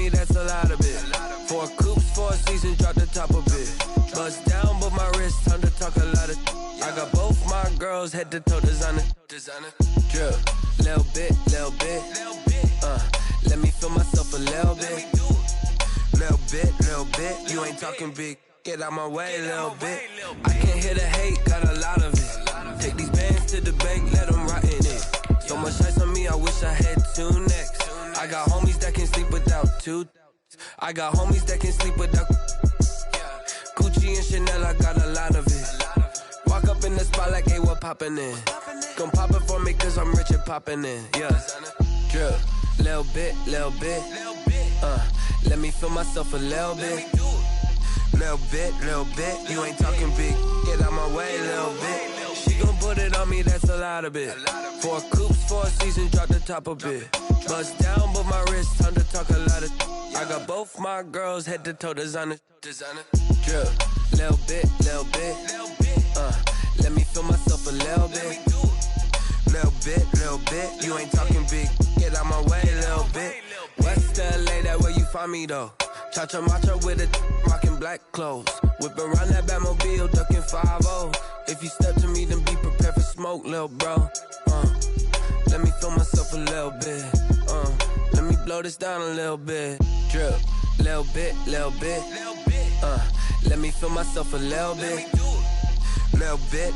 me, that's a lot of it. 4 coops, 4 seasons, drop the top a bit. Bust down, but my wrist, time to talk a lot of. I got both my girls, head to toe designer. Drip, little bit. Let me feel myself a little bit. Little bit. You ain't talking big. Get out my way, little bit. I can't hear the hate, got a lot of it. Take these bands to the bank, let them rot in it. So much ice on me, I wish I had 2 necks. I got homies that can sleep without 2. I got homies that can sleep without Gucci and Chanel, I got a lot of it. Walk up in the spot like, hey, what poppin' in? Gon' pop it for me cause I'm rich and poppin' in. Yeah, drip, little bit. Let me feel myself a little bit. Little bit. You ain't talking big. Get out my way, little bit. She gon' put it on me, that's a lot of it. 4 coops, 4 seasons, drop the top a bit. Bust down, but my wrist, time to talk a lot of. I got both my girls, head to toe designer. Drip, little bit. Let me feel myself a little bit. Little bit. You ain't talking big. Get out my way, little bit. West LA, that where you find me though. Cha-cha matcha with a rockin' black clothes. Whip around that Batmobile, ducking 5-0. If you step to me, then be prepared for smoke, lil' bro. Let me feel myself a little bit. Let me blow this down a little bit. Drip, little bit. Let me feel myself a little bit. Little bit.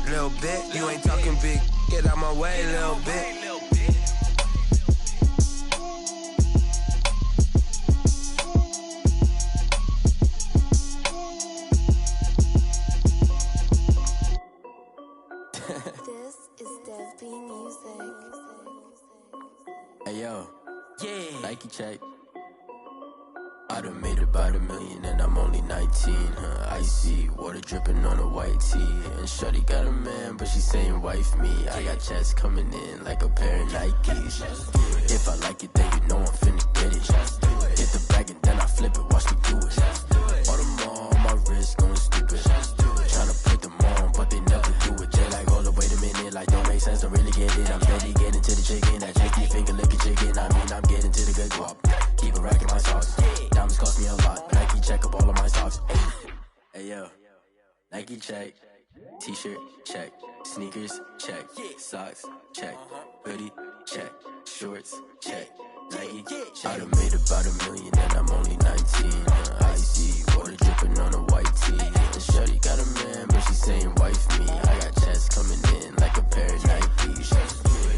You ain't talking big. Get out my way, little bit. This is Desby Music. Hey yo, yeah. Nike check. I done made about $1 million and I'm only 19. Icy water dripping on a white tee. And shorty got a man, but she saying wife me. I got checks coming in like a pair of Nikes. If I like it, then you know I'm finna get it. Hit the bag and then I flip it, watch me do it. All them on my wrist going stupid. Tryna put them on, but they never do it. They like, hold up, wait a minute, like don't make sense, don't really get it. I'm steady getting to the chicken, that chicky finger licking chicken. I mean, I'm getting to the good guap. Keep it racking my socks. Diamonds cost me a lot. Nike check up all of my socks. Hey yo, Nike check. T-shirt check. Sneakers check. Socks check. Hoodie check. Shorts check. Nike I done made about $1 million and I'm only 19. Icy water dripping on a white tee. And shorty got a man, but she saying wife me. I got checks coming in like a pair of Nikes.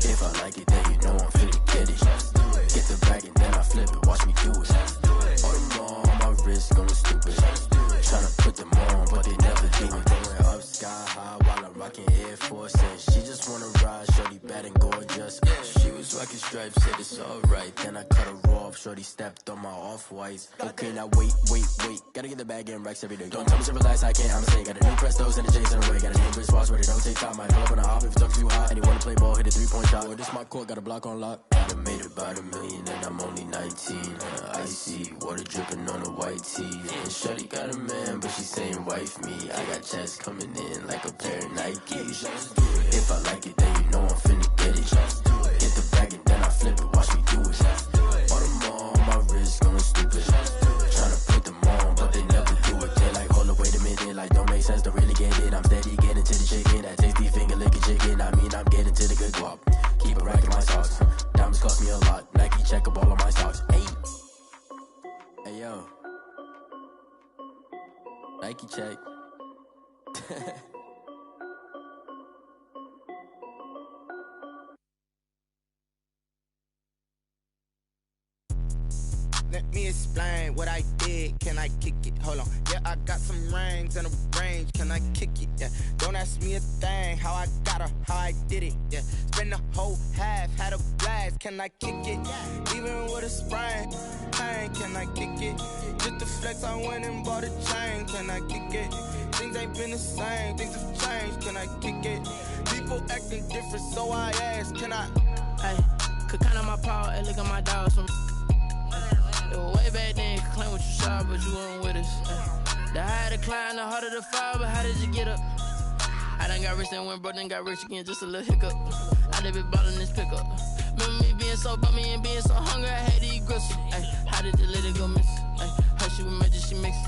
If I like it, then you know I'm finna get it. Get the bag and then I flip it, watch me do it. All them on my wrist going stupid. Tryna put them on, but they never do it. Going up sky high while I'm rocking Air Force. And she just wanna ride, shorty bad and gorgeous. She was rocking stripes, said it's alright. Then I cut her off, shorty stepped on my off-whites. Okay, now wait. Gotta get the bag and racks every day. Don't tell me to relax, I can't, I'ma say. Got a new Prestos and a J's in the way. Got a new wristwatch where they don't take time. Might pull up on a hop if it's talking too hot. And you wanna play ball, hit a 3-point shot. Boy, this my court, got a block on lock. I done made about $1 million and I'm only 19. Icy water dripping on a white tee. And shorty got a man, but she saying wife me. I got checks coming in like a pair of Nikes. If I like it, then you know I'm finna get it. Get the bag and then I flip it, watch me do it. All them on my wrist going stupid. Tryna put them on, but they never do it. They like, hold up, wait a minute, like don't make sense, don't really get it. I'm steady getting to the chicken, that tasty finger licking chicken. I mean, I'm getting to the good guap. Keep it racking my socks. Diamonds cost me a lot. Nike check up all of my socks. Hey yo, Nike check. Let me explain what I did. Can I kick it? Hold on. Yeah, I got some rings and a range. Can I kick it? Yeah. Don't ask me a thing. How I got her, how I did it. Yeah. Spend the whole half, had a blast. Can I kick it? Even with a sprain. Pain, can I kick it? Just the flex, I went and bought a chain. Can I kick it? Things ain't been the same. Things have changed. Can I kick it? People acting different, so I ask. Can I? Hey, could count on my power and look at my dogs. Way back then, you could claim what you saw, but you weren't with us. The higher the climb, the harder the fall, but how did you get up? I done got rich and went broke, then got rich again, just a little hiccup. I done been ballin' this pickup. Remember me being so bummy and being so hungry, I had to eat gristle. Ay, how did the lady go miss? Ay, her she was magic, she mixed.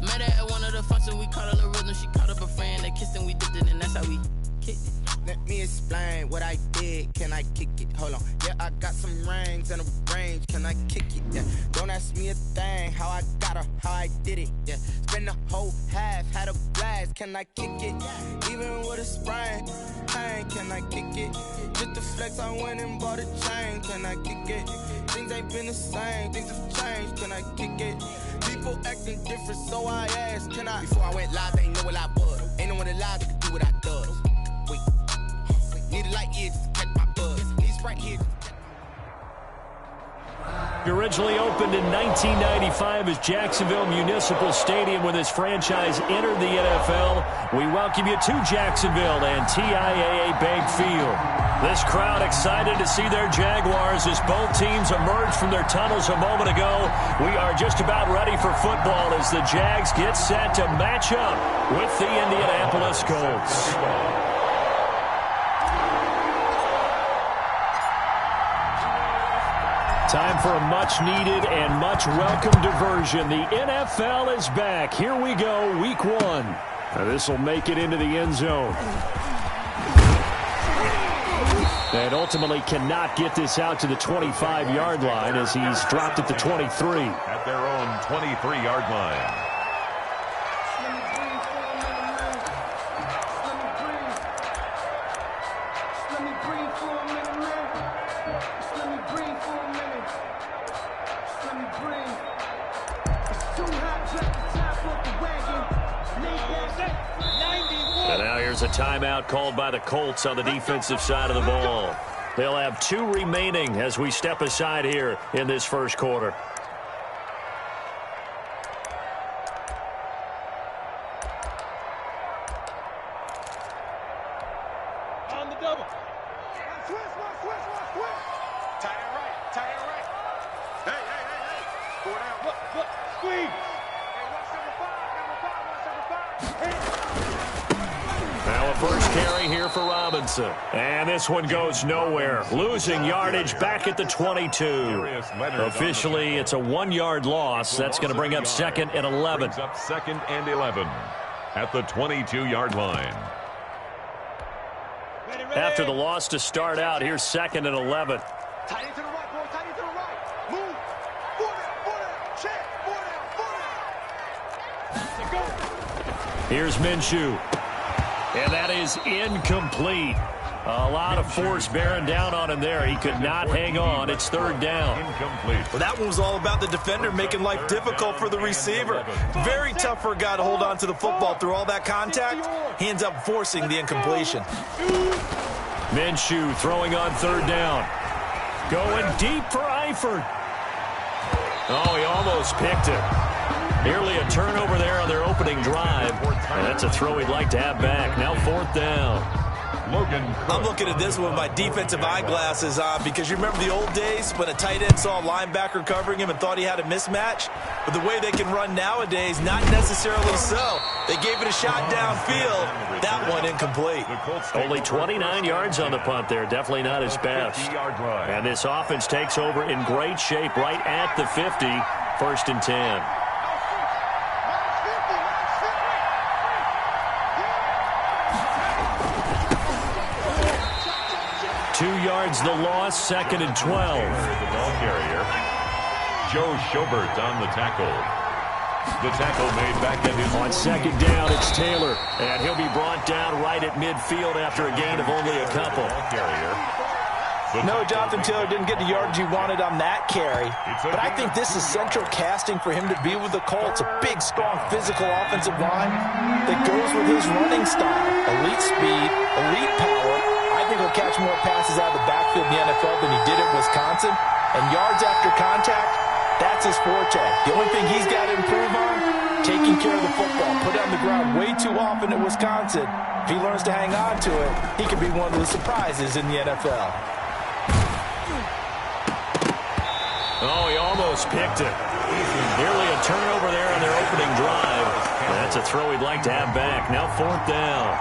Met her at one of the functions, we caught her the rhythm. She caught up a friend, they kissed and we dipped it, and that's how we kicked it. Let me explain what I did. Can I kick it? Hold on. Yeah, I got some rings and a range. Can I kick it? Yeah. Don't ask me a thing. How I got her, how I did it. Yeah. Spend the whole half, had a blast. Can I kick it? Even with a sprain. Hey, can I kick it? Just the flex, I went and bought a chain. Can I kick it? Things ain't been the same. Things have changed. Can I kick it? People acting different, so I asked, can I? Before I went live, they ain't know what I was. Ain't no one alive that could do what I does. Wait. Need a light here just to catch my buzz. Need Sprite here. Originally opened in 1995 as Jacksonville Municipal Stadium when this franchise entered the NFL. We welcome you to Jacksonville and TIAA Bank Field. This crowd excited to see their Jaguars as both teams emerged from their tunnels a moment ago. We are just about ready for football as the Jags get set to match up with the Indianapolis Colts. Time for a much-needed and much-welcome diversion. The NFL is back. Here we go, Week 1. This will make it into the end zone. And ultimately cannot get this out to the 25-yard line as he's dropped at the 23. At their own 23-yard line. And now here's a timeout called by the Colts on the defensive side of the ball. They'll have 2 remaining as we step aside here in this first quarter. On the double. Switch. Tight end right. Hey. Go down. Look. Squeeze. Hey, watch number 5. Now a first carry here for Robinson. And this one goes nowhere. Losing yardage back at the 22. Officially, it's a 1-yard loss. That's going to bring up second and 11. Brings up second and 11 at the 22-yard line. After the loss to start out, here's second and 11. Tight end to the right, boy. Tight end to the right. Move. 4 down. Check. 4 down. Go. Here's Minshew. And that is incomplete. A lot of force bearing down on him there. He could not hang on. It's third down. Incomplete. Well, that one was all about the defender making life difficult for the receiver. Very tough for a guy to hold on to the football through all that contact. He ends up forcing the incompletion. Minshew throwing on third down. Going deep for Eifert. Oh, he almost picked it. Nearly a turnover there on their opening drive. And that's a throw he'd like to have back. Now fourth down. I'm looking at this one with my defensive eyeglasses on because you remember the old days when a tight end saw a linebacker covering him and thought he had a mismatch? But the way they can run nowadays, not necessarily so. They gave it a shot downfield. That one incomplete. Only 29 yards on the punt there. Definitely not his best. And this offense takes over in great shape right at the 50. First and 10. 2 yards the loss, second and 12. The ball carrier, Joe Schobert on the tackle. The tackle made back at his... On second down, it's Taylor. And he'll be brought down right at midfield after a gain of only a couple. No, Jonathan Taylor didn't get the yardage he wanted on that carry. But I think this is central casting for him to be with the Colts. A big, strong, physical offensive line that goes with his running style. Elite speed, elite power. I think he'll catch more passes out of the backfield in the NFL than he did at Wisconsin. And yards after contact, that's his forte. The only thing he's got to improve on, taking care of the football. Put it on the ground way too often at Wisconsin. If he learns to hang on to it, he could be one of the surprises in the NFL. Oh, he almost picked it. Nearly a turnover there on their opening drive. That's a throw he'd like to have back. Now 4th down.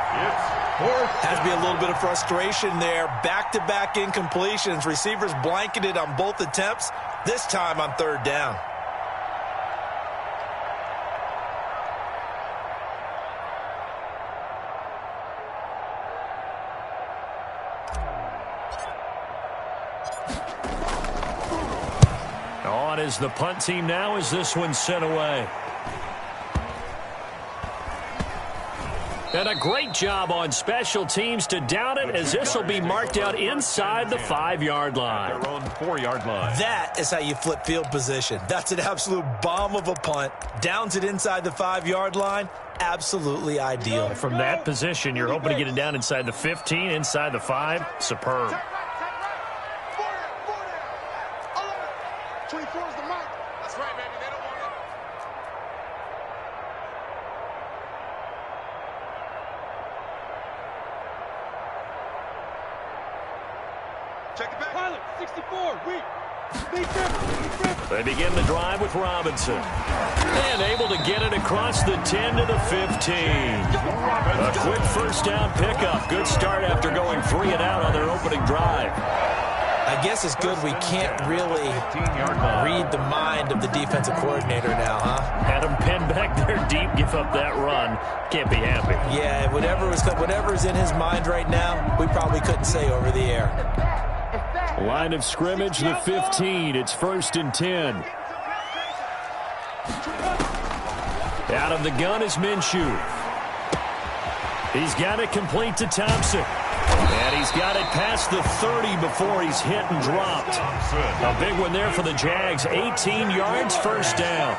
Has to be a little bit of frustration there. Back-to-back incompletions. Receivers blanketed on both attempts, this time on 3rd down. On is the punt team now as this one's sent away. And a great job on special teams to down it, as this will be marked out inside the 5-yard line. Their own 4-yard line. That is how you flip field position. That's an absolute bomb of a punt. Downs it inside the 5-yard line. Absolutely ideal. From that position, you're hoping to get it down inside the 15, inside the 5. Superb. 24 is the mark. That's right, baby. They don't want it. Check it back. Pilot, 64. They begin the drive with Robinson. And able to get it across the 10 to the 15. A quick 1st down pickup. Good start after going 3 and out on their opening drive. I guess it's good we can't really read the mind of the defensive coordinator now, huh? Had him pinned back there deep, give up that run. Can't be happy. Yeah, whatever's in his mind right now, we probably couldn't say over the air. Line of scrimmage, the 15. It's 1st and 10. Out of the gun is Minshew. He's got it complete to Thompson. And he's got it past the 30 before he's hit and dropped. A big one there for the Jags. 18 yards, 1st down.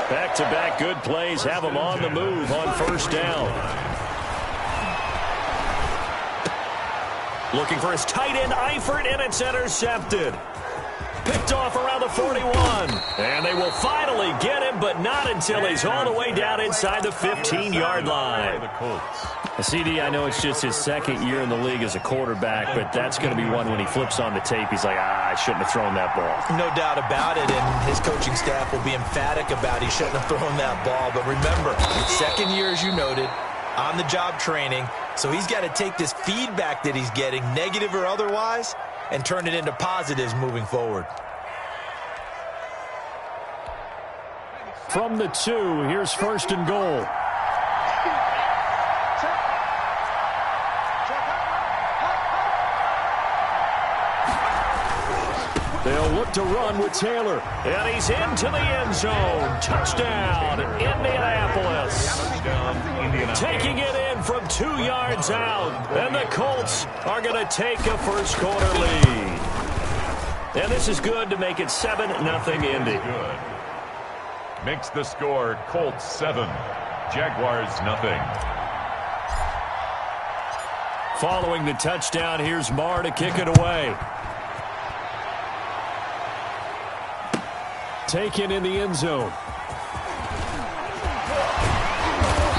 Back-to-back good plays have him on the move on 1st down. Looking for his tight end, Eifert, and it's intercepted. Picked off around the 41. And they will finally get him, but not until he's all the way down inside the 15-yard line. CD, I know it's just his 2nd year in the league as a quarterback, but that's going to be one when he flips on the tape. He's like, I shouldn't have thrown that ball. No doubt about it, and his coaching staff will be emphatic about he shouldn't have thrown that ball. But remember, 2nd year, as you noted, on-the-job training, so he's got to take this feedback that he's getting, negative or otherwise, and turn it into positives moving forward. From the 2, here's 1st and goal. They'll look to run with Taylor. And he's into the end zone. Touchdown, Indianapolis. Taking it in from 2 yards out. And the Colts are going to take a first-quarter lead. And this is good to make it 7-0 Indy. Good. Makes the score Colts 7, Jaguars 0. Following the touchdown, here's Marr to kick it away. Taken in the end zone.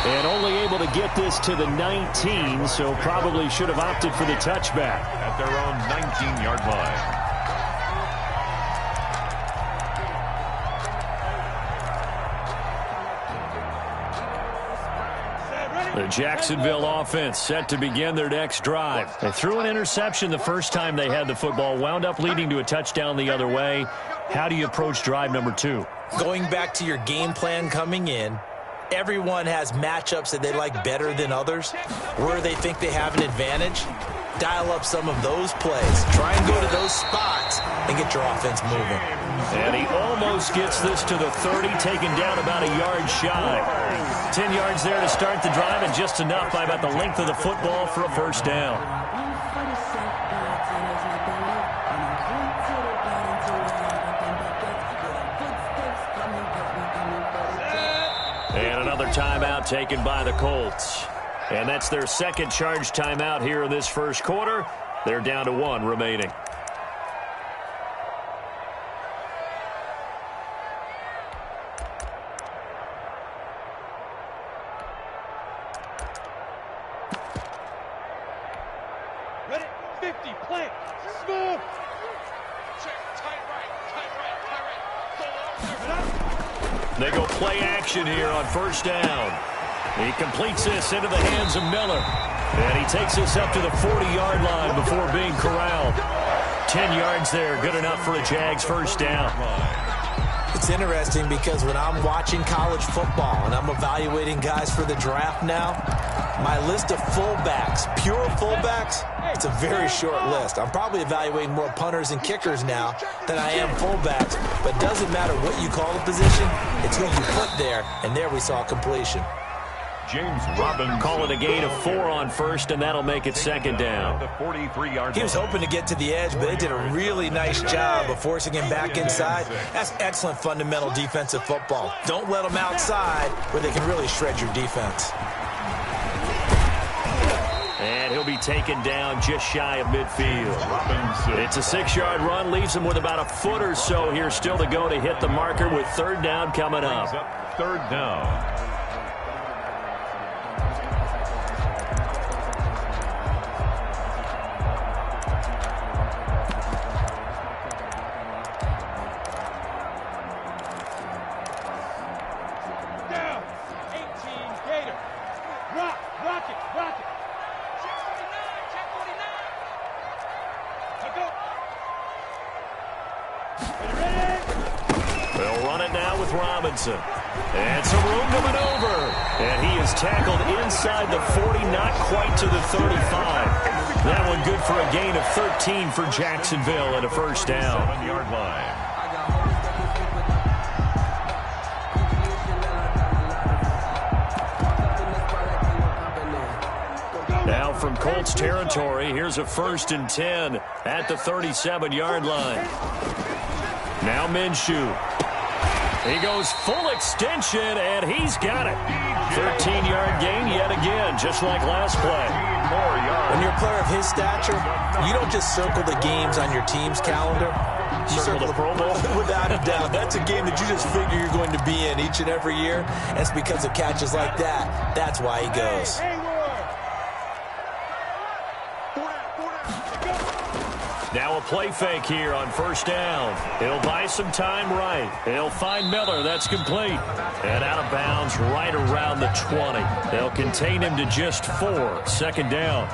And only able to get this to the 19, so probably should have opted for the touchback. At their own 19-yard line. The Jacksonville offense set to begin their next drive. They threw an interception the first time they had the football, wound up leading to a touchdown the other way. How do you approach drive number 2? Going back to your game plan coming in, everyone has matchups that they like better than others. Where they think they have an advantage, dial up some of those plays. Try and go to those spots and get your offense moving. And he almost gets this to the 30, taken down about a yard shy. 10 yards there to start the drive, and just enough by about the length of the football for a first down. And another timeout taken by the Colts. And that's their second charge timeout here in this first quarter. They're down to 1 remaining. Ready? 50, play. Smooth. Check, tight right. Go long. They go play action here on first down. He completes this into the hands of Miller. And he takes this up to the 40-yard line before being corralled. 10 yards there, good enough for a Jags first down. It's interesting because when I'm watching college football and I'm evaluating guys for the draft now, my list of fullbacks, pure fullbacks, it's a very short list. I'm probably evaluating more punters and kickers now than I am fullbacks. But it doesn't matter what you call the position, it's who you put there, and there we saw completion. James Robinson. Call it a gain of 4 on first, and that'll make it second down. He was hoping to get to the edge, but they did a really nice job of forcing him back inside. That's excellent fundamental defensive football. Don't let them outside where they can really shred your defense. And he'll be taken down just shy of midfield. It's a 6-yard run, leaves him with about a foot or so here still to go to hit the marker with third down coming up. Third down. And some room to maneuver. And he is tackled inside the 40, not quite to the 35. That one good for a gain of 13 for Jacksonville at a first down. 7-yard line. Now from Colts territory, here's a 1st and 10 at the 37-yard line. Now Minshew. He goes full extension, and he's got it. 13-yard gain yet again, just like last play. When you're a player of his stature, you don't just circle the games on your team's calendar. You circle the Pro Bowl. Without a doubt. That's a game that you just figure you're going to be in each and every year. And it's because of catches like that. That's why he goes. Now a play fake here on first down. He'll buy some time right. He'll find Miller. That's complete. And out of bounds right around the 20. They'll contain him to just 4. Second down.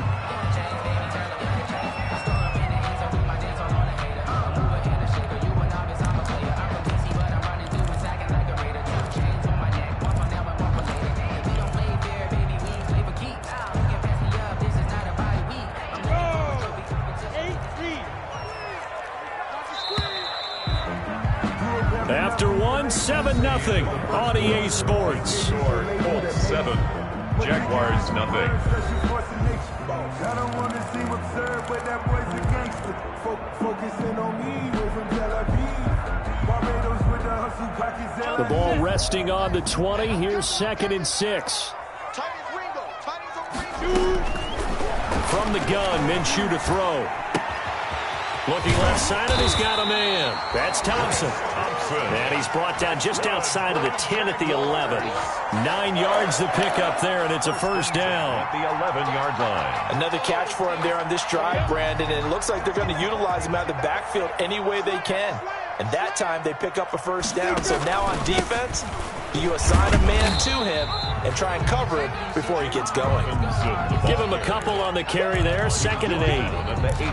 After 7-0 on EA Sports. Colts 7, Jaguars nothing. The ball resting on the 20. Here's 2nd and 6. From the gun, Minshew to throw. Looking left side, and he's got a man. That's Thompson. And he's brought down just outside of the 10 at the 11. 9 yards to pick up there, and it's a first down. At the 11-yard line. Another catch for him there on this drive, Brandon, and it looks like they're going to utilize him out of the backfield any way they can. And that time they pick up a first down. So now on defense, you assign a man to him and try and cover him before he gets going. Give him a couple on the carry there. 2nd and 8.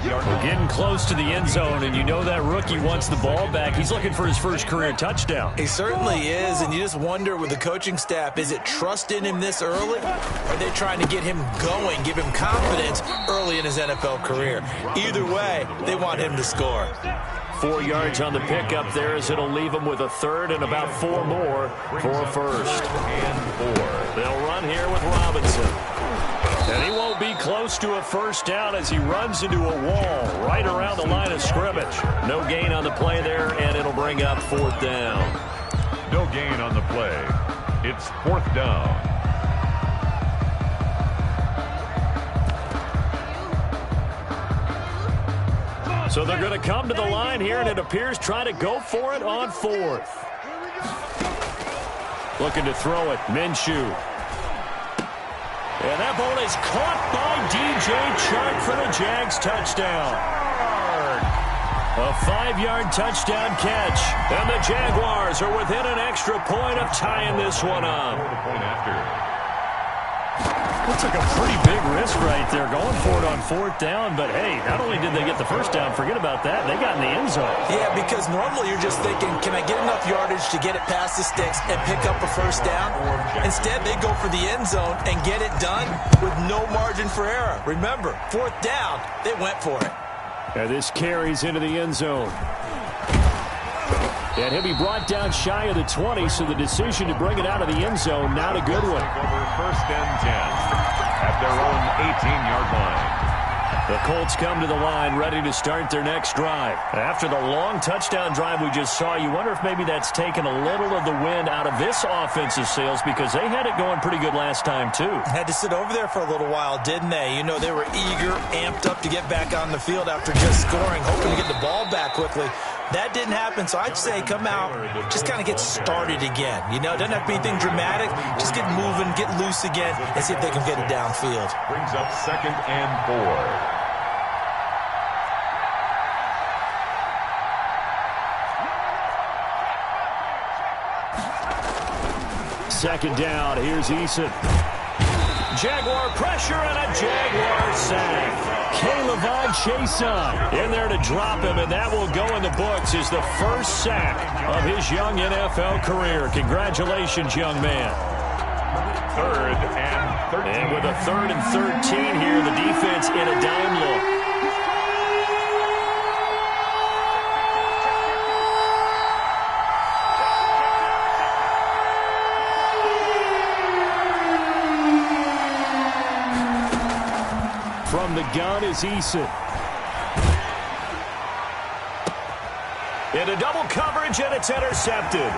We're getting close to the end zone, and you know that rookie wants the ball back. He's looking for his first career touchdown. He certainly is, and you just wonder with the coaching staff, is it trust in him this early? Or are they trying to get him going, give him confidence early in his NFL career? Either way, they want him to score. 4 yards on the pickup there as it'll leave him with a third and about 4 more for a first. And 4. They'll run here with Robinson. And he won't be close to a first down as he runs into a wall right around the line of scrimmage. No gain on the play there, and it'll bring up 4th down. No gain on the play. It's 4th down. So they're going to come to the line here, and it appears trying to go for it on 4th. Looking to throw it, Minshew. And that ball is caught by DJ Chark for the Jags touchdown. A 5-yard touchdown catch. And the Jaguars are within an extra point of tying this one up. That took a pretty big risk right there, going for it on 4th down. But, hey, not only did they get the first down, forget about that, they got in the end zone. Yeah, because normally you're just thinking, can I get enough yardage to get it past the sticks and pick up a first down? Instead, they go for the end zone and get it done with no margin for error. Remember, 4th down, they went for it. And this carries into the end zone. And he'll be brought down shy of the 20, so the decision to bring it out of the end zone, not a good one. Over 1st and 10 at their own 18-yard line. The Colts come to the line, ready to start their next drive. After the long touchdown drive we just saw, you wonder if maybe that's taken a little of the wind out of this offensive sails, because they had it going pretty good last time, too. Had to sit over there for a little while, didn't they? You know, they were eager, amped up to get back on the field after just scoring, hoping to get the ball back quickly. That didn't happen, so I'd say come out, just kind of get started again. You know, it doesn't have to be anything dramatic. Just get moving, get loose again, and see if they can get it downfield. Brings up 2nd and 4. Second down, here's Eason. Jaguar pressure and a Jaguar sack. K'Lavon Chaisson in there to drop him, and that will go in the books as the first sack of his young NFL career. Congratulations, young man. 3rd and 13. And with a 3rd and 13 here, the defense in a dime look. From the gun is Eason. Into double coverage, and it's intercepted.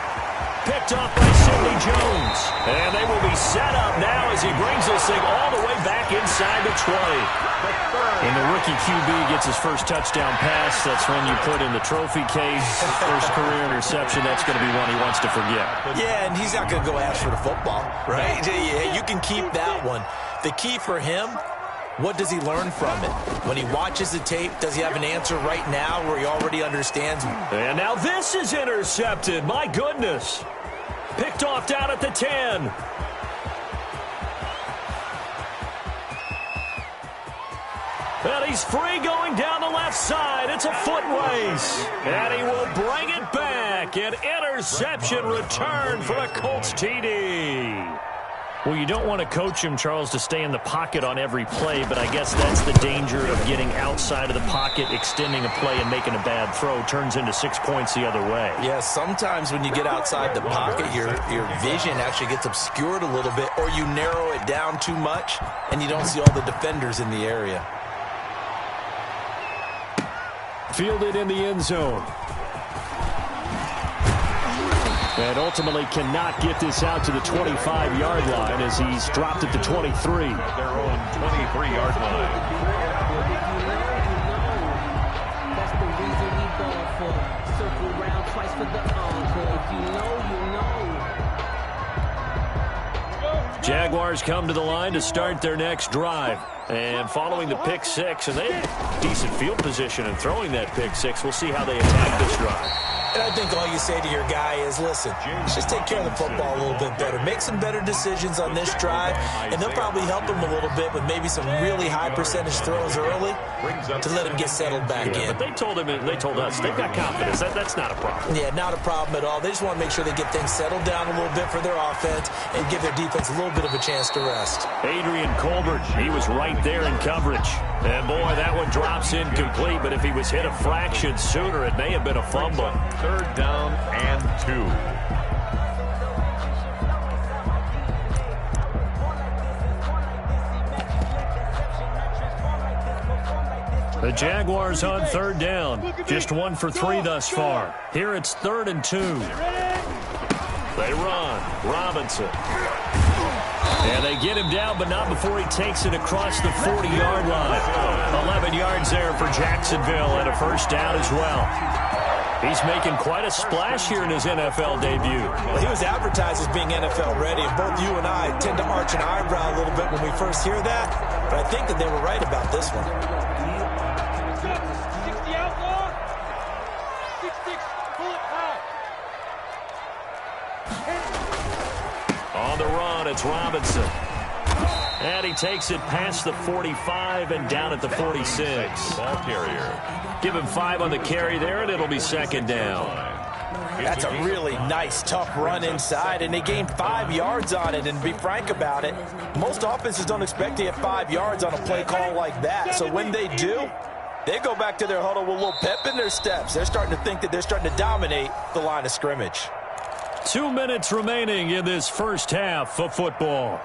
Picked off by Sidney Jones. And they will be set up now as he brings this thing all the way back inside the 20. And the rookie QB gets his first touchdown pass. That's when you put in the trophy case. First career interception, that's going to be one he wants to forget. Yeah, and he's not going to go ask for the football, right? You can keep that one. The key for him, what does he learn from it? When he watches the tape, does he have an answer right now where he already understands? And now this is intercepted. My goodness. Picked off down at the 10. And he's free going down the left side. It's a foot race. And he will bring it back. An interception return for a Colts TD. Well, you don't want to coach him, Charles, to stay in the pocket on every play, but I guess that's the danger of getting outside of the pocket, extending a play, and making a bad throw. Turns into 6 points the other way. Yeah, sometimes when you get outside the pocket, your vision actually gets obscured a little bit, or you narrow it down too much, and you don't see all the defenders in the area. Fielded in the end zone. And ultimately cannot get this out to the 25-yard line as he's dropped at the 23. Their own 23-yard line. That's the reason we going for. Circle round twice for the encore. If you know, you know. Jaguars come to the line to start their next drive. And following the pick six, and they have decent field position in throwing that pick six. We'll see how they attack this drive. And I think all you say to your guy is, listen, just take care of the football a little bit better. Make some better decisions on this drive, and they'll probably help him a little bit with maybe some really high percentage throws early to let him get settled back in. But they told him, and they told us, they've got confidence. That's not a problem. Yeah, not a problem at all. They just want to make sure they get things settled down a little bit for their offense and give their defense a little bit of a chance to rest. Adrian Colbert, he was right there in coverage. And, boy, that one drops incomplete, but if he was hit a fraction sooner, it may have been a fumble. 3rd down and 2. The Jaguars on 3rd down. Just 1 for 3 thus far. Here it's 3rd and 2. They run. Robinson. And they get him down, but not before he takes it across the 40-yard line. 11 yards there for Jacksonville and a first down as well. He's making quite a splash here in his NFL debut. Well, he was advertised as being NFL ready, and both you and I tend to arch an eyebrow a little bit when we first hear that, but I think that they were right about this one. On the run, it's Robinson. And he takes it past the 45 and down at the 46. Ball carrier. Give him 5 on the carry there, and it'll be second down. That's a really nice, tough run inside, and they gained 5 yards on it. And to be frank about it, most offenses don't expect to get 5 yards on a play call like that. So when they do, they go back to their huddle with a little pep in their steps. They're starting to think that they're starting to dominate the line of scrimmage. 2 minutes remaining in this first half of football.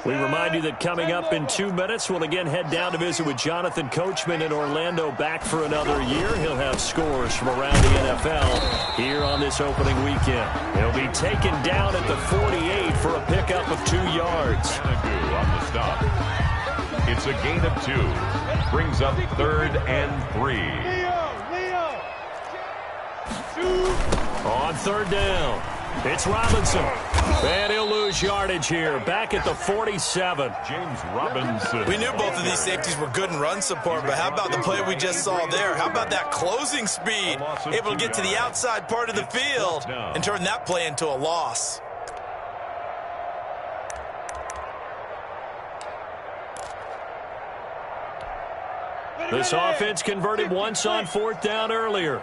We remind you that coming up in 2 minutes, we'll again head down to visit with Jonathan Coachman in Orlando, back for another year. He'll have scores from around the NFL here on this opening weekend. He'll be taken down at the 48 for a pickup of 2 yards. On the stop. It's a gain of 2. Brings up 3rd and 3. On 3rd down, it's Robinson. And he'll lose yardage here, back at the 47. James Robinson. We knew both of these safeties were good in run support, but how about the play we just saw there? How about that closing speed? Able to get to the outside part of the field and turn that play into a loss. This offense converted once on 4th down earlier.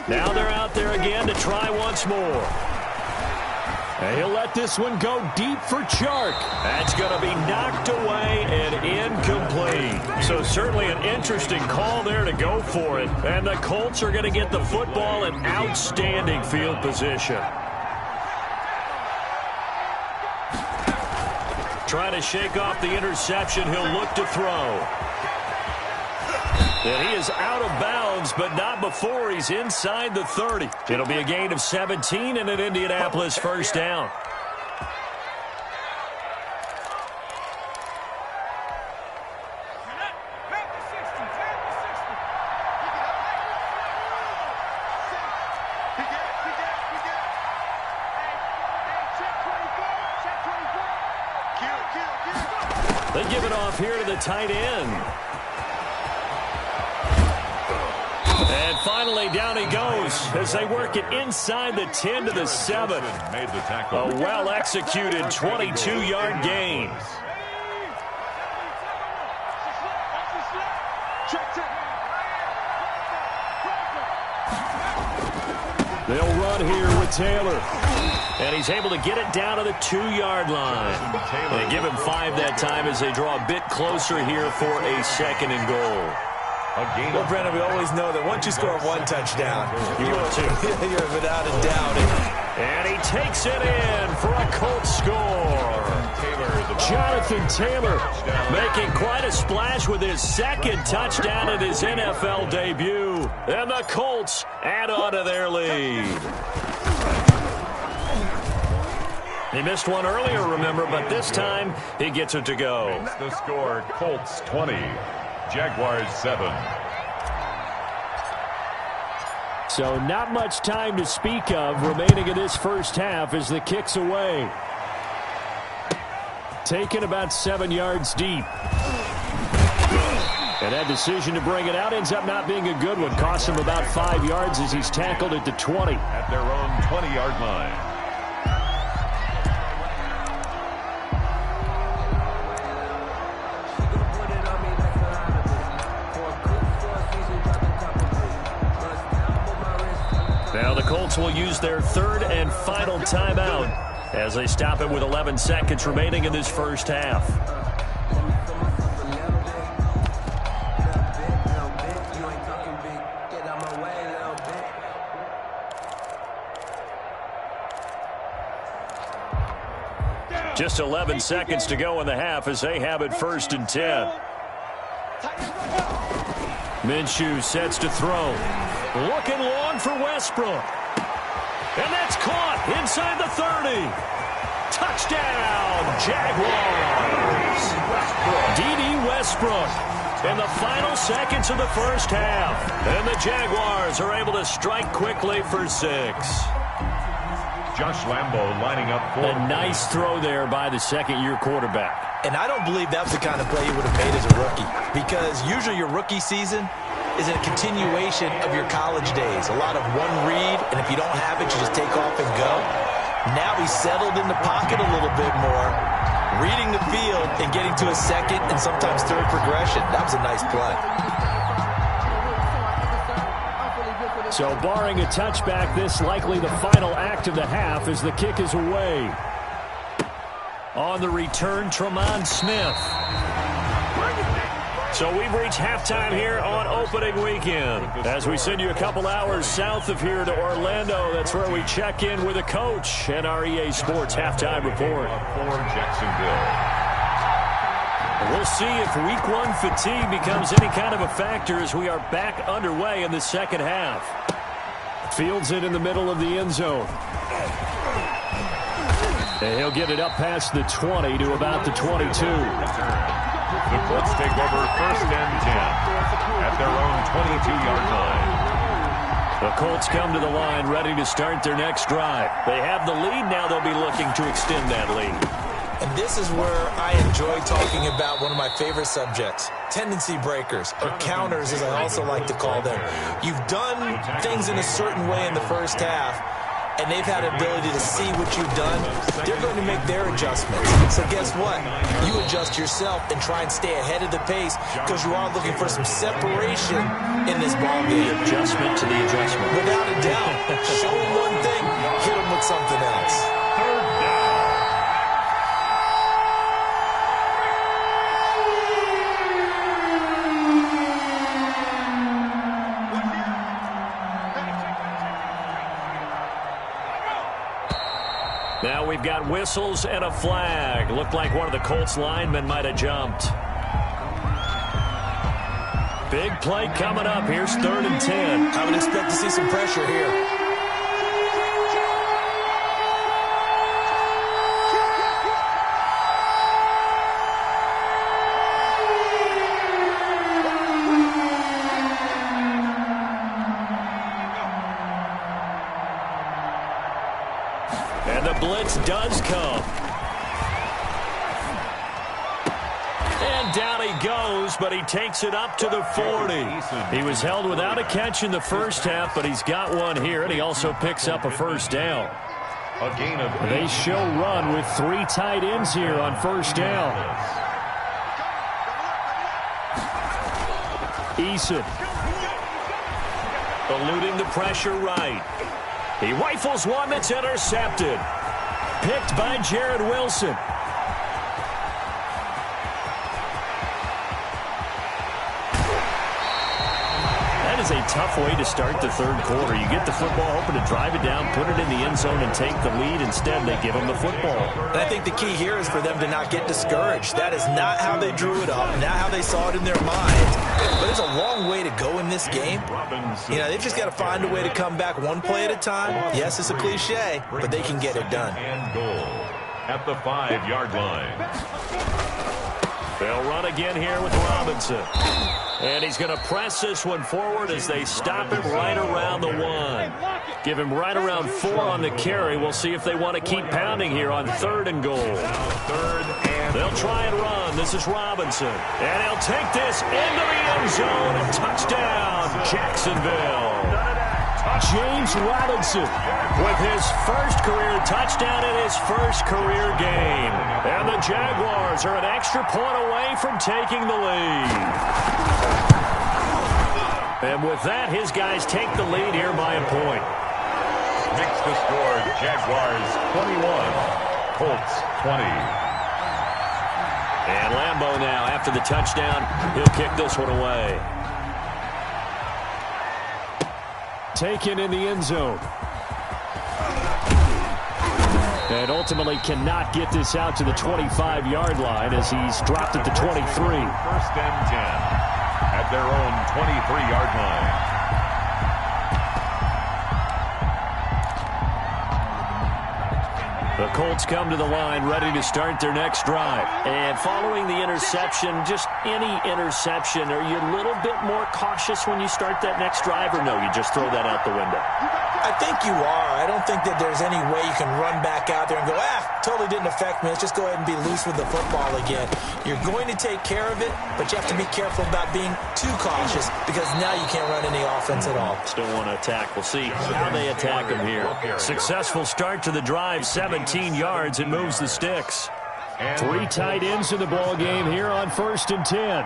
Now they're out there again to try once more. And he'll let this one go deep for Chark. That's going to be knocked away and incomplete. So certainly an interesting call there to go for it. And the Colts are going to get the football in outstanding field position. Trying to shake off the interception. He'll look to throw. And he is out of bounds, but not before he's inside the 30. It'll be a gain of 17 and an Indianapolis first down. They give it off here to the tight end. And finally, down he goes as they work it inside the 10 to the 7. A well-executed 22-yard gain. They'll run here with Taylor. And he's able to get it down to the 2-yard line. They give him 5 that time as they draw a bit closer here for a 2nd and goal. Well, Brennan, we always know that once you score 1 touchdown, you're without a doubt. And he takes it in for a Colts score. Jonathan Taylor making quite a splash with his 2nd touchdown in his NFL debut. And the Colts add on to their lead. He missed one earlier, remember, but this time he gets it to go. The score, Colts 20. Jaguars 7. So not much time to speak of remaining in this first half as the kick's away. Taken about 7 yards deep. And that decision to bring it out ends up not being a good one. Costs him about 5 yards as he's tackled at the 20. At their own 20-yard line. Now the Colts will use their 3rd and final timeout as they stop it with 11 seconds remaining in this first half. Just 11 seconds to go in the half as they have it 1st and 10. Minshew sets to throw. Looking long for Westbrook. And that's caught inside the 30. Touchdown, Jaguars. D.D. Westbrook in the final seconds of the first half. And the Jaguars are able to strike quickly for 6. Josh Lambo lining up for a nice throw there by the 2nd-year quarterback. And I don't believe that's the kind of play you would have made as a rookie, because usually your rookie season is a continuation of your college days. A lot of one read, and if you don't have it, you just take off and go. Now he's settled in the pocket a little bit more, reading the field and getting to a second and sometimes third progression. That was a nice play. So barring a touchback, this likely the final act of the half as the kick is away. On the return, Tremont Smith. So we've reached halftime here on opening weekend. As we send you a couple hours south of here to Orlando, that's where we check in with a coach and our EA Sports halftime report. For Jacksonville. We'll see if week one fatigue becomes any kind of a factor as we are back underway in the second half. Fields it in the middle of the end zone. And he'll get it up past the 20 to about the 22. The Colts take over 1st and 10 at their own 22-yard line. The Colts come to the line ready to start their next drive. They have the lead. Now they'll be looking to extend that lead. And this is where I enjoy talking about one of my favorite subjects, tendency breakers, or counters as I also like to call them. You've done things in a certain way in the first half, and they've had the ability to see what you've done. They're going to make their adjustments. So guess what? You adjust yourself and try and stay ahead of the pace because you are looking for some separation in this ballgame. The adjustment to the adjustment. Without a doubt. Show them one thing, hit them with something else. Now we've got whistles and a flag. Looked like one of the Colts linemen might have jumped. Big play coming up. Here's 3rd and 10. I would expect to see some pressure here. And the blitz does come. And down he goes, but he takes it up to the 40. He was held without a catch in the first half, but he's got one here, and he also picks up a first down. A gain of 8. They show run with 3 tight ends here on first down. Eason. Eluding the pressure right. He rifles one that's intercepted. Picked by Jared Wilson. That is a tough way to start the third quarter. You get the football, hoping to drive it down, put it in the end zone, and take the lead. Instead, they give them the football. And I think the key here is for them to not get discouraged. That is not how they drew it up, not how they saw it in their minds. But there's a long way to go in this game. You know, they've just got to find a way to come back one play at a time. Yes, it's a cliche, but they can get it done. And goal at the 5-yard line. They'll run again here with Robinson. And he's going to press this one forward as they stop him right around the 1. Give him right around 4 on the carry. We'll see if they want to keep pounding here on 3rd and goal. 3rd and they'll try and run. This is Robinson. And he'll take this into the end zone. And touchdown, Jacksonville. James Robinson with his first career touchdown in his first career game. And the Jaguars are an extra point away from taking the lead. And with that, his guys take the lead here by a point. Makes the score Jaguars 21, Colts 20. And Lambeau now, after the touchdown, he'll kick this one away. Taken in the end zone. And ultimately cannot get this out to the 25-yard line as he's dropped at the 23. 1st and 10 at their own 23-yard line. The Colts come to the line ready to start their next drive. And following the interception, just any interception, are you a little bit more cautious when you start that next drive, or no, you just throw that out the window? I think you are. I don't think that there's any way you can run back out there and go, totally didn't affect me. Let's just go ahead and be loose with the football again. You're going to take care of it, but you have to be careful about being too cautious because now you can't run any offense at all. Still want to attack. We'll see how they attack them here. Successful start to the drive, 17 yards, and moves the sticks. 3 tight ends in the ball game here on 1st and 10.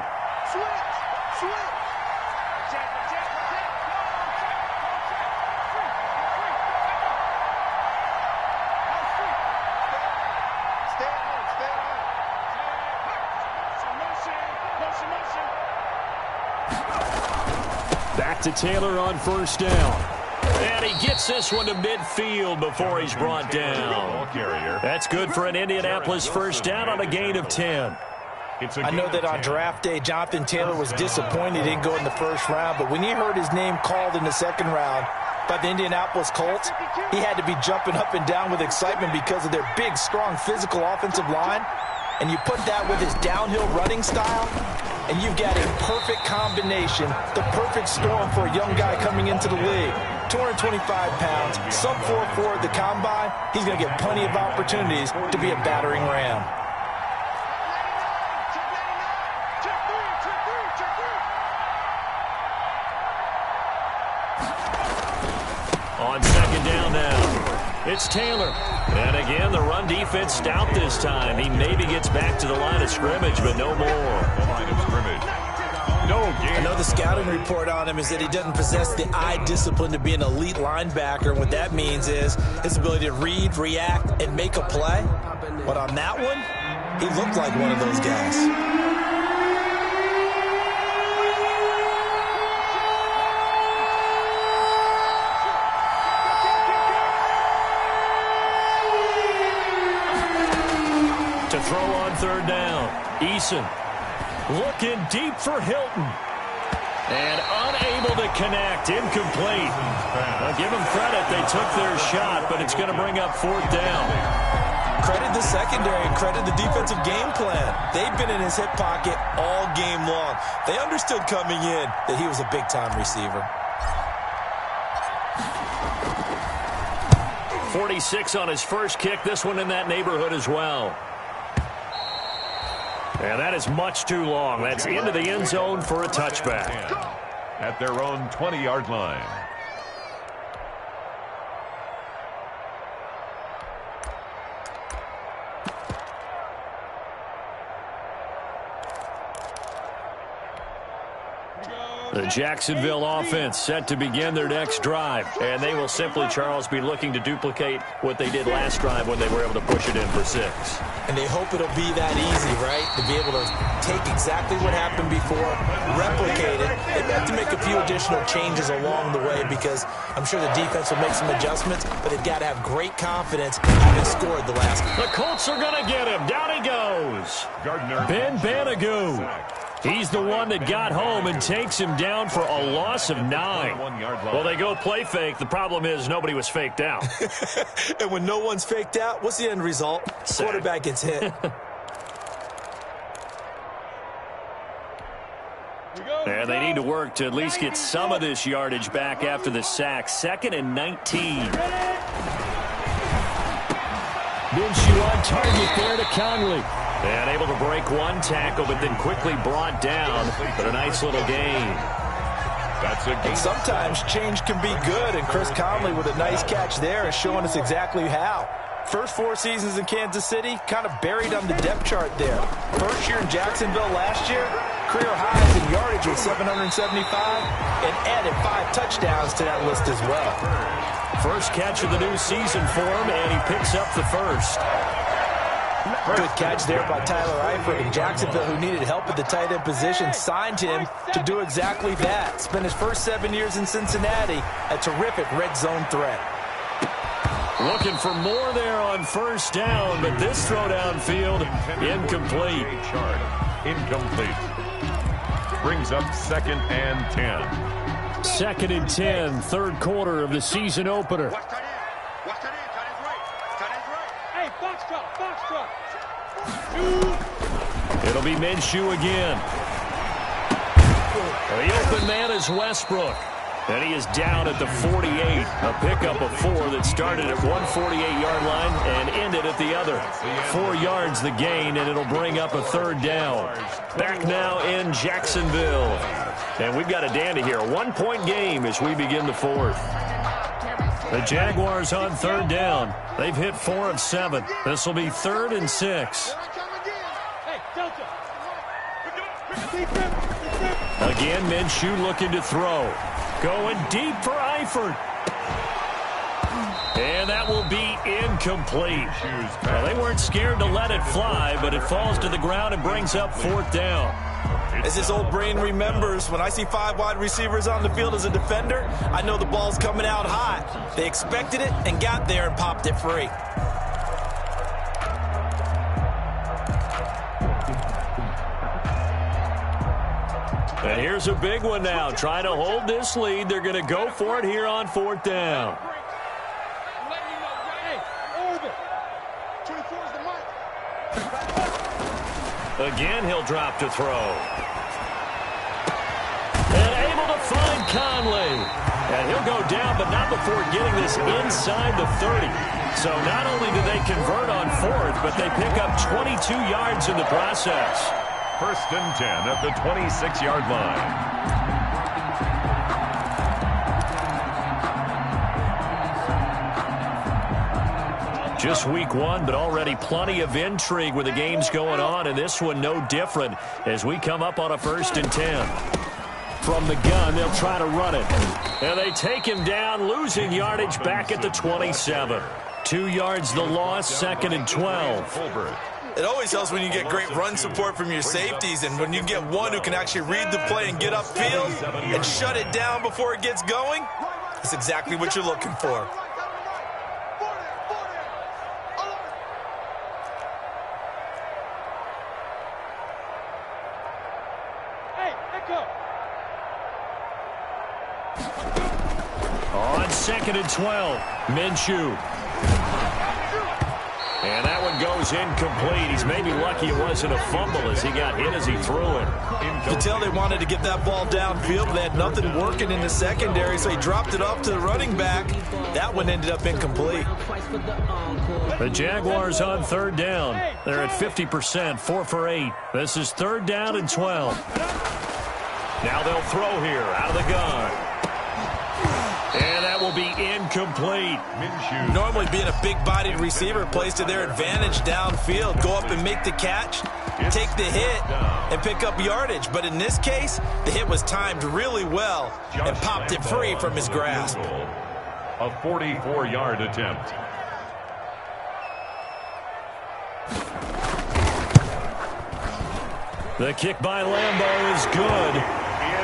Back to Taylor on 1st down. And he gets this one to midfield before he's brought down. That's good for an Indianapolis 1st down on a gain of 10. I know that on draft day, Jonathan Taylor was disappointed he didn't go in the 1st round, but when he heard his name called in the 2nd round by the Indianapolis Colts, he had to be jumping up and down with excitement because of their big, strong, physical offensive line. And you put that with his downhill running style, and you've got a perfect combination, the perfect storm for a young guy coming into the league. 225 pounds, sub 4.4 at the combine. He's going to get plenty of opportunities to be a battering ram. On 2nd down now, it's Taylor. And again, the run defense stout this time. He maybe gets back to the line of scrimmage, but no more. The line of scrimmage. No game. I know the scouting report on him is that he doesn't possess the eye discipline to be an elite linebacker. And what that means is his ability to read, react, and make a play. But on that one, he looked like one of those guys. To throw on 3rd down, Eason looking deep for Hilton. And unable to connect, incomplete. I'll give them credit, they took their shot, but it's going to bring up 4th down. Credit the secondary, credit the defensive game plan. They've been in his hip pocket all game long. They understood coming in that he was a big-time receiver. 46 on his first kick, this one in that neighborhood as well. And that is much too long. That's into the end zone for a touchback. At their own 20-yard line. The Jacksonville offense set to begin their next drive. And they will simply, Charles, be looking to duplicate what they did last drive when they were able to push it in for 6. And they hope it'll be that easy, right? To be able to take exactly what happened before, replicate it. They have to make a few additional changes along the way because I'm sure the defense will make some adjustments, but they've got to have great confidence having scored the last. The Colts are going to get him. Down he goes. Ben Banagoo. He's the one that got home and takes him down for a loss of 9. Well, they go play fake. The problem is nobody was faked out. And when no one's faked out, what's the end result? Quarterback gets hit. And they need to work to at least get some of this yardage back after the sack. 2nd and 19. Minshew on target there to Conley. And able to break one tackle, but then quickly brought down. But a nice little gain. And sometimes change can be good, and Chris Conley with a nice catch there is showing us exactly how. First 4 seasons in Kansas City, kind of buried on the depth chart there. First year in Jacksonville last year, career highs in yardage with 775, and added 5 touchdowns to that list as well. First catch of the new season for him, and he picks up the first. Good catch there by Tyler Eifert. And Jacksonville, who needed help at the tight end position, signed him to do exactly that. Spent his first 7 years in Cincinnati, a terrific red zone threat. Looking for more there on 1st down, but this throw downfield, incomplete. Incomplete. Brings up 2nd and 10. 2nd and 10, 3rd quarter of the season opener. It'll be Minshew again. The open man is Westbrook. And he is down at the 48. A pickup of 4 that started at 148-yard line and ended at the other. 4 yards the gain, and it'll bring up a 3rd down. Back now in Jacksonville. And we've got a dandy here. A 1-point game as we begin the 4th. The Jaguars on 3rd down. They've hit 4 of 7. This will be 3rd and 6. Again, Minshew looking to throw. Going deep for Eifert. And that will be incomplete. Well, they weren't scared to let it fly, but it falls to the ground and brings up 4th down. As his old brain remembers, when I see 5 wide receivers on the field as a defender, I know the ball's coming out hot. They expected it and got there and popped it free. And here's a big one now. Trying to hold this lead. They're going to go for it here on 4th down. Again, he'll drop to throw. And able to find Conley. And he'll go down, but not before getting this inside the 30. So not only do they convert on 4th, but they pick up 22 yards in the process. 1st and 10 at the 26-yard line. Just week 1, but already plenty of intrigue with the games going on, and this one no different as we come up on a 1st and 10. From the gun, they'll try to run it. And they take him down, losing yardage back at the 27. 2 yards the loss, 2nd and 12. It always helps when you get great run support from your safeties, and when you get one who can actually read the play and get upfield and shut it down before it gets going, that's exactly what you're looking for. On 2nd and 12, Minshew. And that one goes incomplete. He's maybe lucky it wasn't a fumble as he got hit as he threw it. You could tell they wanted to get that ball downfield, but they had nothing working in the secondary, so he dropped it off to the running back. That one ended up incomplete. The Jaguars on 3rd down. They're at 50%, 4 for 8. This is 3rd down and 12. Now they'll throw here out of the gun. And that will be incomplete. Normally being a big-bodied receiver plays to their advantage downfield. Go up and make the catch, take the hit, and pick up yardage. But in this case, the hit was timed really well and popped it free from his grasp. A 44-yard attempt. The kick by Lambeau is good.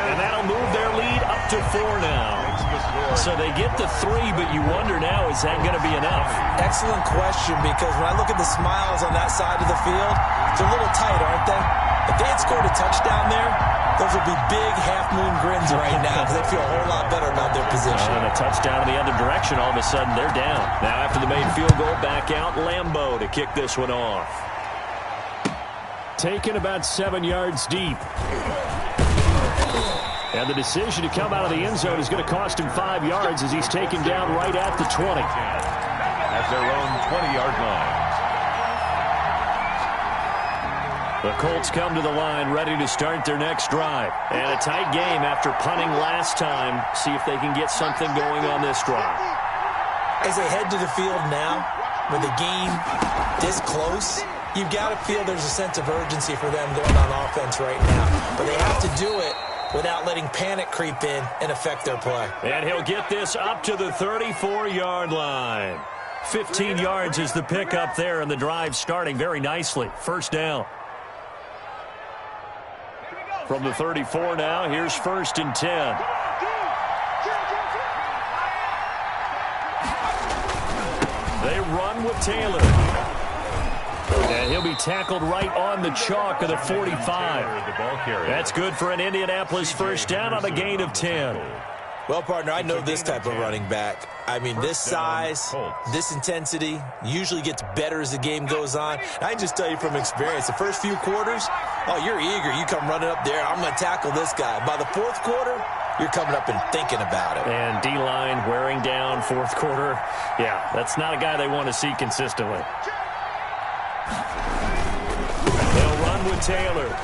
And that'll move their lead up to 4 now. So they get to 3, but you wonder now, is that going to be enough? Excellent question, because when I look at the smiles on that side of the field, they're a little tight, aren't they? If they had scored a touchdown there, those would be big half-moon grins right now because they feel a whole lot better about their position. And a touchdown in the other direction, all of a sudden they're down. Now after the made field goal, back out Lambeau to kick this one off. Taken about 7 yards deep. And the decision to come out of the end zone is going to cost him 5 yards as he's taken down right at the 20. At their own 20-yard line. The Colts come to the line ready to start their next drive. And a tight game after punting last time. See if they can get something going on this drive. As they head to the field now, with the game this close, you've got to feel there's a sense of urgency for them going on offense right now. But they have to do it without letting panic creep in and affect their play. And he'll get this up to the 34-yard line. 15 yards is the pickup there, and the drive starting very nicely. 1st down. From the 34 now, here's 1st and 10. They run with Taylor. And he'll be tackled right on the chalk of the 45. That's good for an Indianapolis 1st down on a gain of 10. Well, partner, I know this type of running back. I mean, this size, this intensity usually gets better as the game goes on. And I can just tell you from experience, the first few quarters, oh, you're eager. You come running up there, I'm going to tackle this guy. By the fourth quarter, you're coming up and thinking about it. And D-line wearing down fourth quarter. Yeah, that's not a guy they want to see consistently. They'll run with Taylor.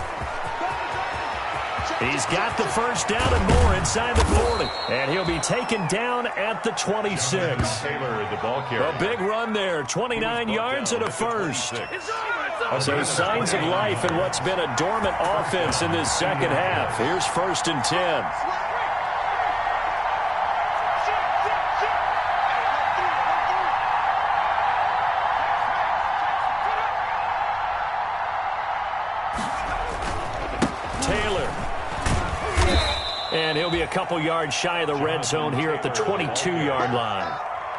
He's got the first down and more inside the 40. And he'll be taken down at the 26. Taylor, the ball carrier. A big run there, 29 yards and a first. So signs of life in what's been a dormant offense in this second half. Here's 1st and 10. And he'll be a couple yards shy of the red zone here at the 22-yard line.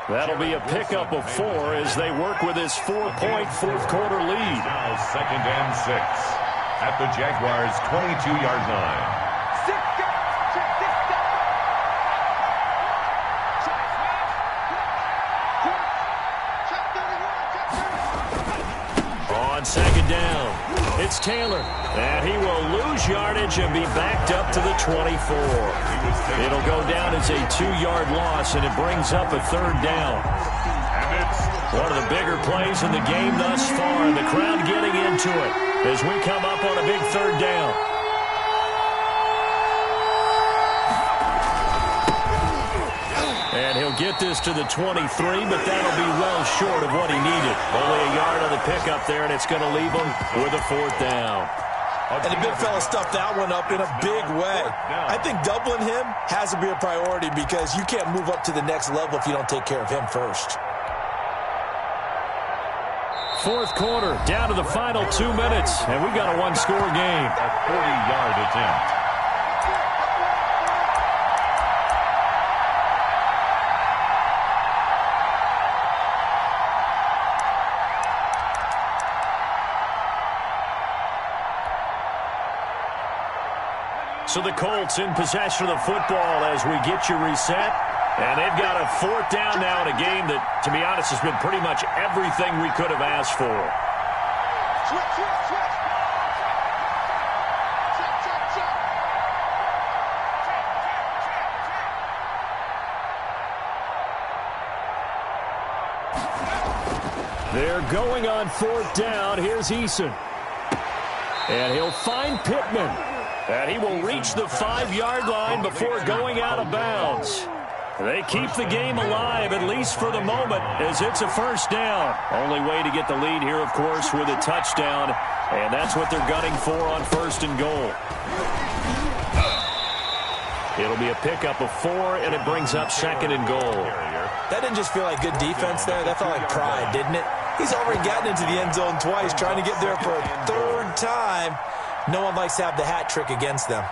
That'll be a pickup of 4 as they work with his 4-point fourth-quarter lead. Now 2nd and 6 at the Jaguars' 22-yard line. On 2nd down, it's Taylor. And he will lose yardage and be backed up to the 24. It'll go down as a 2-yard loss, and it brings up a 3rd down. One of the bigger plays in the game thus far, and the crowd getting into it as we come up on a big 3rd down. And he'll get this to the 23, but that'll be well short of what he needed. Only a yard on the pickup there, and it's going to leave him with a 4th down. And the big fella stuffed that one up in a big way. I think doubling him has to be a priority because you can't move up to the next level if you don't take care of him first. 4th quarter, down to the final 2 minutes, and we've got a 1-score game. A 40-yard attempt. So the Colts in possession of the football as we get you reset. And they've got a 4th down now in a game that, to be honest, has been pretty much everything we could have asked for. They're going on 4th down. Here's Eason. And he'll find Pittman. And he will reach the 5-yard line before going out of bounds. They keep the game alive, at least for the moment, as it's a 1st down. Only way to get the lead here, of course, with a touchdown. And that's what they're gunning for on 1st and goal. It'll be a pickup of 4, and it brings up 2nd and goal. That didn't just feel like good defense there. That felt like pride, didn't it? He's already gotten into the end zone twice, trying to get there for a 3rd time. No one likes to have the hat trick against them.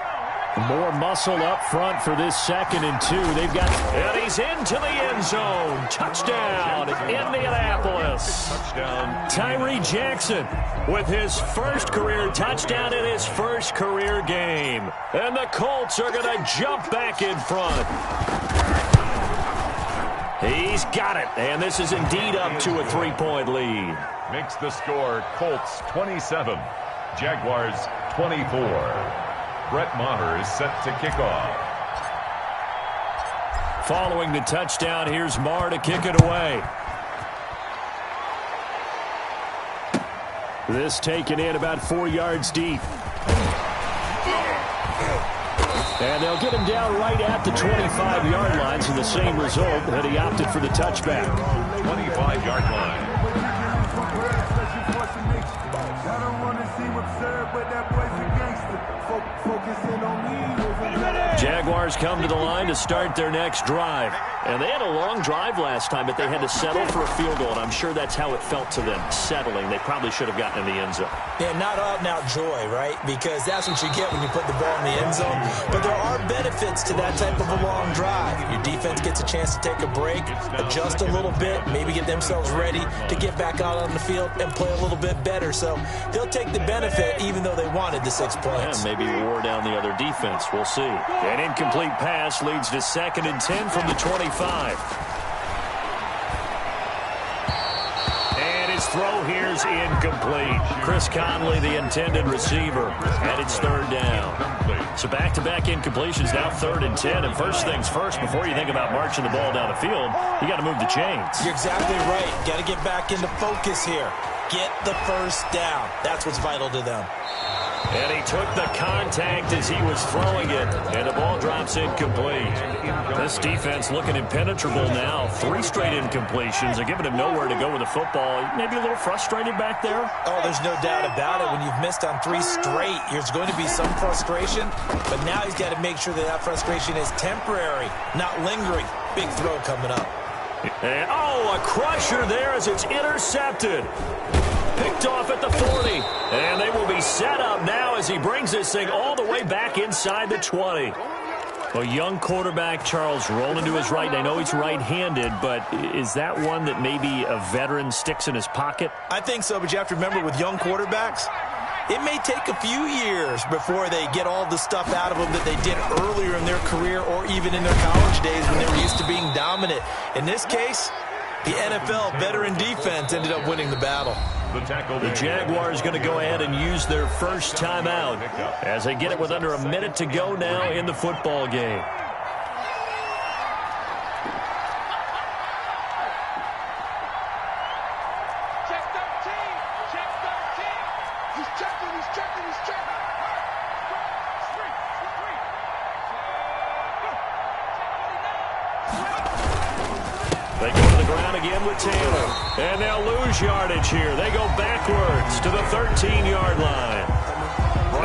More muscle up front for this 2nd and 2. They've got, and he's into the end zone. Touchdown, Indianapolis. Touchdown. Tyree Jackson with his 1st career touchdown in his 1st career game. And the Colts are going to jump back in front. He's got it, and this is indeed up to a 3-point lead. Makes the score Colts 27, Jaguars 24. Brett Maher is set to kick off. Following the touchdown, here's Maher to kick it away. This taken in about 4 yards deep. And they'll get him down right at the 25-yard line, so the same result that he opted for the touchback. 25-yard line. Jaguars come to the line to start their next drive. And they had a long drive last time, but they had to settle for a field goal, and I'm sure that's how it felt to them, settling. They probably should have gotten in the end zone. Yeah, not out-and-out joy, right? Because that's what you get when you put the ball in the end zone. But there are benefits to that type of a long drive. Your defense gets a chance to take a break, adjust a little bit, maybe get themselves ready to get back out on the field and play a little bit better. So they'll take the benefit even though they wanted the 6 points. Yeah, maybe wore down the other defense. We'll see. An incomplete pass leads to 2nd and 10 from the 25. And his throw here's incomplete. Chris Conley, the intended receiver, and it's 3rd down. So back-to-back incompletions, now 3rd and 10. And first things first, before you think about marching the ball down the field, you got to move the chains. You're exactly right. Got to get back into focus here. Get the first down. That's what's vital to them. And he took the contact as he was throwing it, and the ball drops incomplete. This defense looking impenetrable now. 3 straight incompletions. They're giving him nowhere to go with the football. Maybe a little frustrated back there? Oh, there's no doubt about it. When you've missed on 3 straight, there's going to be some frustration, but now he's got to make sure that that frustration is temporary, not lingering. Big throw coming up. And, oh, a crusher there as it's intercepted. Picked off at the 40. And they will be set up now as he brings this thing all the way back inside the 20. A young quarterback, Charles, rolling to his right. And I know he's right-handed, but is that one that maybe a veteran sticks in his pocket? I think so, but you have to remember with young quarterbacks, it may take a few years before they get all the stuff out of them that they did earlier in their career or even in their college days when they were used to being dominant. In this case, the NFL veteran defense ended up winning the battle. The Jaguars going to go ahead and use their first timeout as they get it with under a minute to go now in the football game. They go to the ground again with Taylor. And they'll lose yardage here. They go backwards to the 13-yard line.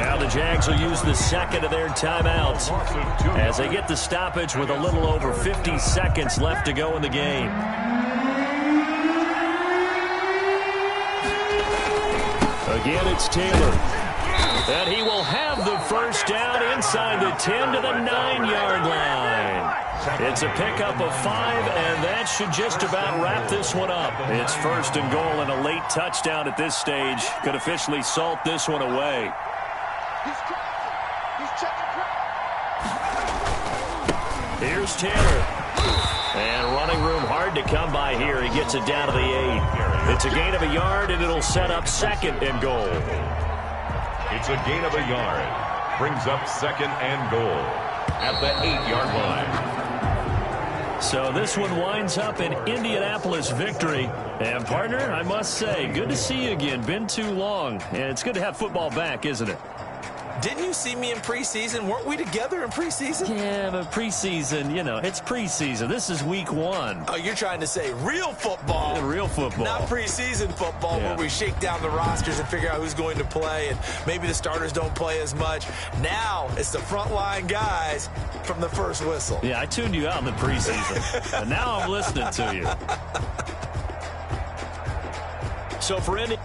Now the Jags will use the second of their timeouts as they get the stoppage with a little over 50 seconds left to go in the game. Again, it's Taylor. And he will have the first down inside the 10 to the 9-yard line. It's a pickup of 5, and that should just about wrap this one up. It's 1st and goal, and a late touchdown at this stage could officially salt this one away. Here's Taylor. And running room hard to come by here. He gets it down to the 8. It's a gain of a yard, and it'll set up 2nd and goal. It's a gain of a yard. Brings up 2nd and goal at the 8-yard line. So this one winds up an Indianapolis victory. And, partner, I must say, good to see you again. Been too long. And it's good to have football back, isn't it? Didn't you see me in preseason? Weren't we together in preseason? Yeah, but preseason, you know, it's preseason. This is week 1. Oh, you're trying to say real football. Real football. Not preseason football where we shake down the rosters and figure out who's going to play, and maybe the starters don't play as much. Now it's the frontline guys from the first whistle. Yeah, I tuned you out in the preseason, and now I'm listening to you. So for Indy,